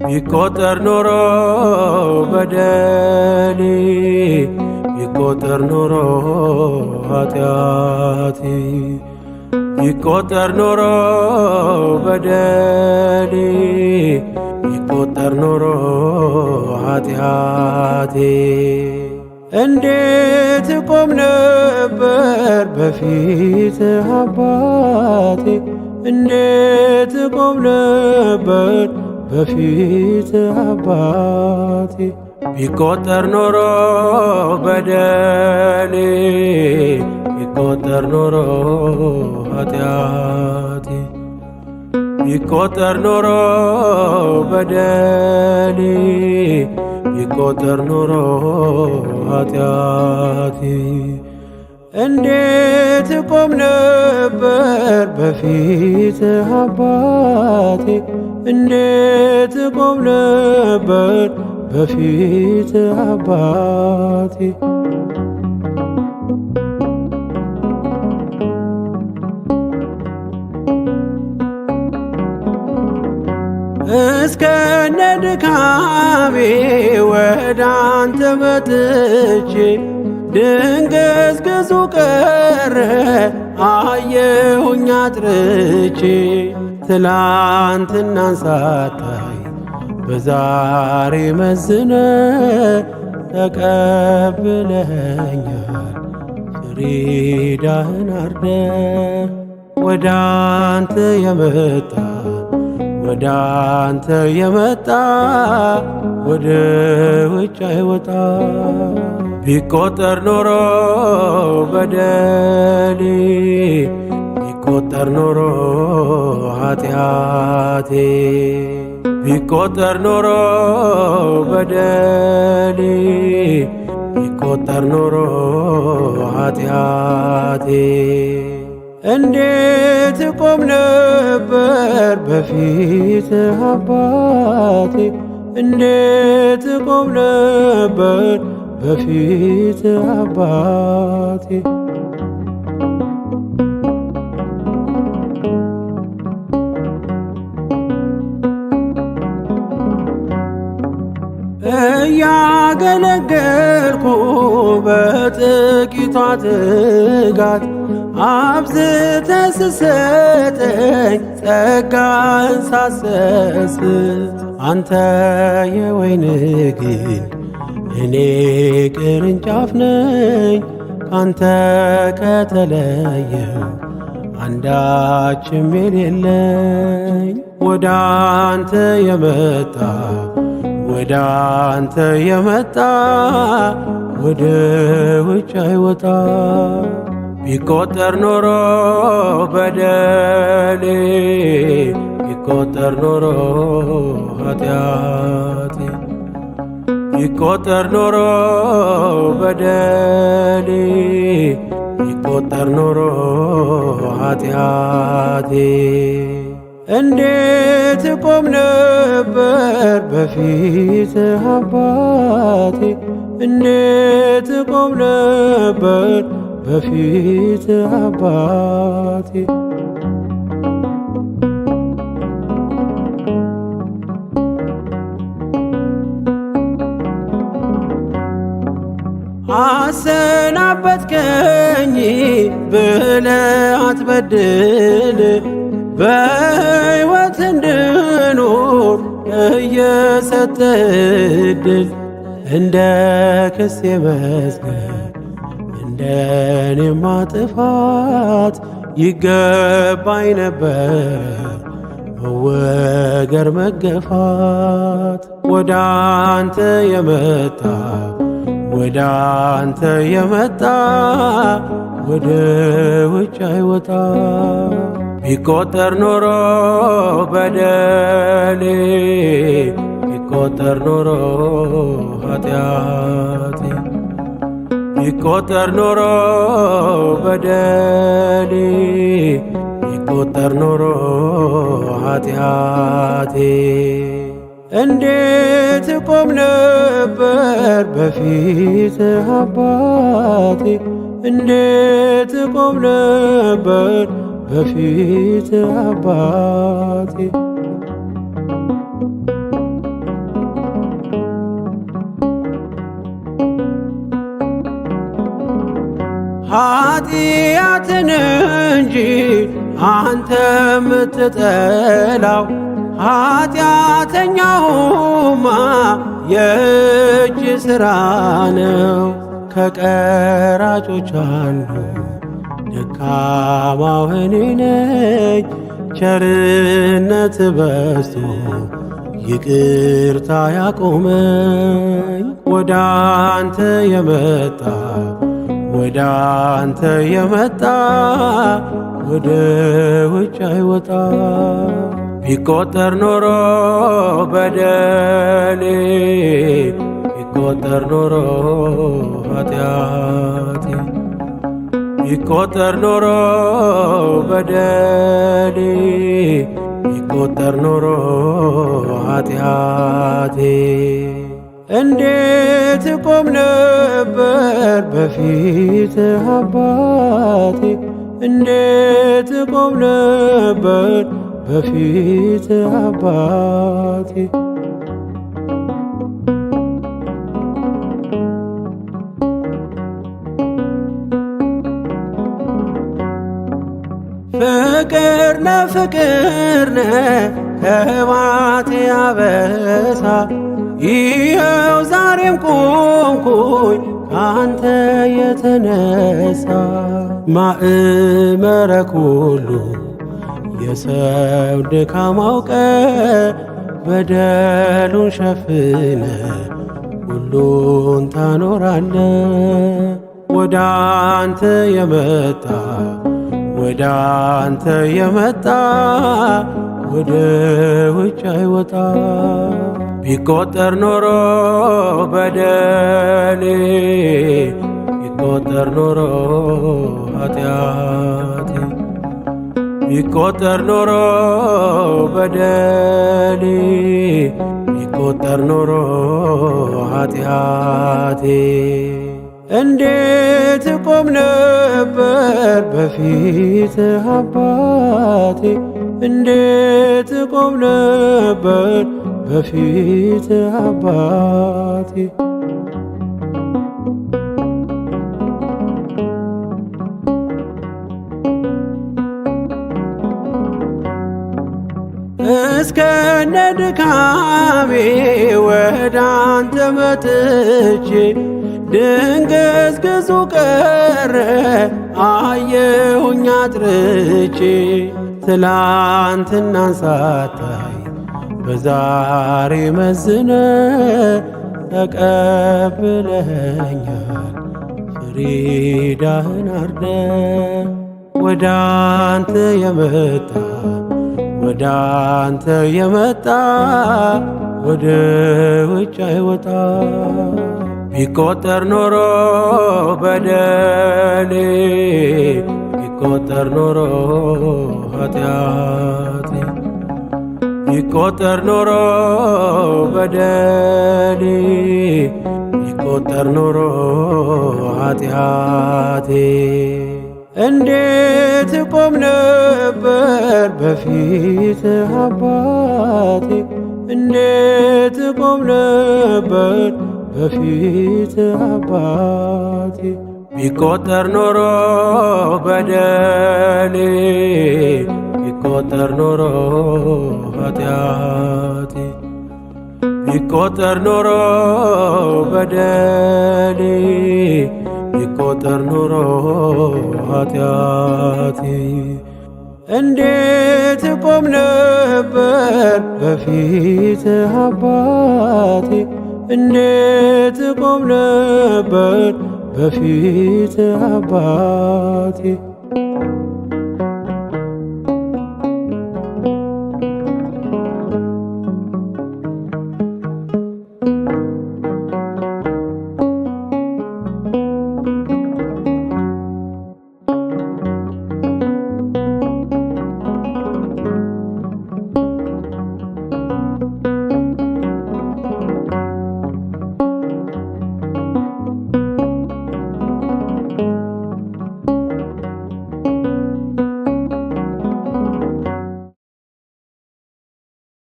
ቢቆጠር ኖሮ በደሌ ቢቆጠር ኖሮ ኃጢአቴ ቢቆጠር ኖሮ በደሌ ቢቆጠር ኖሮ ኃጢአቴ እንዴት ቆም ነበር በፊትህ አባቴ እንዴት ቆም ነበር በፊትህ አባቴ ቢቆጠር ኖሮ በደሌ ቢቆጠር ኖሮ ኃጢአቴ ቢቆጠር ኖሮ በደሌ ቢቆጠር ኖሮ ኃጢአቴ እንዴት ቆም ነበር በፊትህ አባቴ እንዴት ቆም ነበር በፊትህ አባቴ እስከነ ድካሜ ወደ አንተ መጥቼ ድንግዝግዙ ቀረ አየሁኝ አጥርቼ ትላንትናን ሳታይ በዛሬ መዝነ ተቀብለኸኛል ፍሪዳህን አርደ ወደ አንተ የመጣ ወደ አንተ የመጣ ወደ ውጭ አይወጣ ቢቆጠር ኖሮ በደሌ ቢቆጠር ኖሮ ኃጢአቴ ቢቆጠር ኖሮ በደሌ ቢቆጠር ኖሮ ኃጢአቴ እንዴት ቆም ነበር በፊትህ አባቴ እንዴት ቆም ነበር በፊትህ አባቴ እያገለገልኩ በጥቂቷ ትጋት አብዝተህ ስሰጠኝ ጸጋህን ሳሰስት አንተ የወይን ግንድ እኔ ቅርንጫፍ ነኝ ካንተ ከተለየው አንዳችም የሌለኝ ወደ አንተ የመጣ ወደ አንተ የመጣ ወደ ውጭ አይወጣ ቢቆጠር ኖሮ በደሌ ቢቆጠር ኖሮ ኃጢአቴ ቢቆጠር ኖሮ በደሌ ቢቆጠር ኖሮ ኃጢአቴ እንዴት ቆም ነበር በፊትህ አባቴ እንዴት ቆም ነበር በፊትህ አባቴ አሰናበትከኝ ብለህ አትበድል በሕይወት እንድኖር እየሰጠህ ዕድል እንደ ክሴ መዝገብ እንደ እኔማ ጥፋት ይገባኝ ነበር መወገር መገፋት ወደ አንተ የመጣ ወደ አንተ የመጣ ወደ ውጭ አይወጣ ቢቆጠር ኖሮ በደሌ ቢቆጠር ኖሮ ኃጢአቴ ቢቆጠር ኖሮ በደሌ ቢቆጠር ኖሮ ኃጢአቴ እንዴት ቆም ነበር በፊትህ አባቴ እንዴት ቆም ነበር በፊትህ አባቴ ኃጢአትን እንጂ አንተ የምትጠላው ኃጢአተኛውማ የእጅ ሥራ ነው። ከቀራጮች አንዱ ደካማው እኔ ነኝ። ቸርነት በዝቶ ይቅርታ ያቆመኝ ወደ አንተ የመጣ ወደ አንተ የመጣ ወደ ውጭ አይወጣ። ቢቆጠር ኖሮ በደሌ ቢቆጠር ኖሮ ኃጢአቴ ቢቆጠር ኖሮ በደሌ ቢቆጠር ኖሮ ኃጢአቴ እንዴት ቆም ነበር በፊትህ አባቴ እንዴት ቆም ነበር በፊትህ አባቴ። ፍቅርነ ፍቅርነ ከባቴ አበሳ ይኸው ዛሬም ቆምኩኝ ካንተ የተነሳ። ማእመረ ኩሉ የሰው ድካም አውቀ በደሉን ሸፍነ ሁሉን ታኖራለ። ወደ አንተ የመጣ ወደ አንተ የመጣ ወደ ውጭ አይወጣ። ቢቆጠር ኖሮ በደሌ ቢቆጠር ኖሮ ኃጢአቴ ቢቆጠር ኖሮ በደሌ ቢቆጠር ኖሮ ኃጢአቴ እንዴት ቆም ነበር በፊትህ አባቴ እንዴት ቆም ነበር በፊትህ አባቴ። እስከነ ድካሜ ወደ አንተ መጥቼ ድንግዝግዙ ቀረ አየሁኝ አጥርቼ። ትላንትናን ሳታይ በዛሬ መዝነ ተቀብለኸኛል ፍሪዳህን አርደ። ወደ አንተ የመጣ ወደ አንተ የመጣ ወደ ውጭ አይወጣ። ቢቆጠር ኖሮ በደሌ ቢቆጠር ኖሮ ኃጢአቴ ቢቆጠር ኖሮ በደሌ ቢቆጠር ኖሮ ኃጢአቴ እንዴት ቆም ነበር በፊትህ አባቴ እንዴት ቆም ነበር በፊትህ አባቴ። ቢቆጠር ኖሮ በደሌ ቢቆጠር ኖሮ ኃጢአቴ ቢቆጠር ኖሮ በደሌ ቢቆጠር ኖሮ ኃጢአቴ እንዴት ቆም ነበር በፊትህ አባቴ እንዴት ቆም ነበር በፊትህ አባቴ።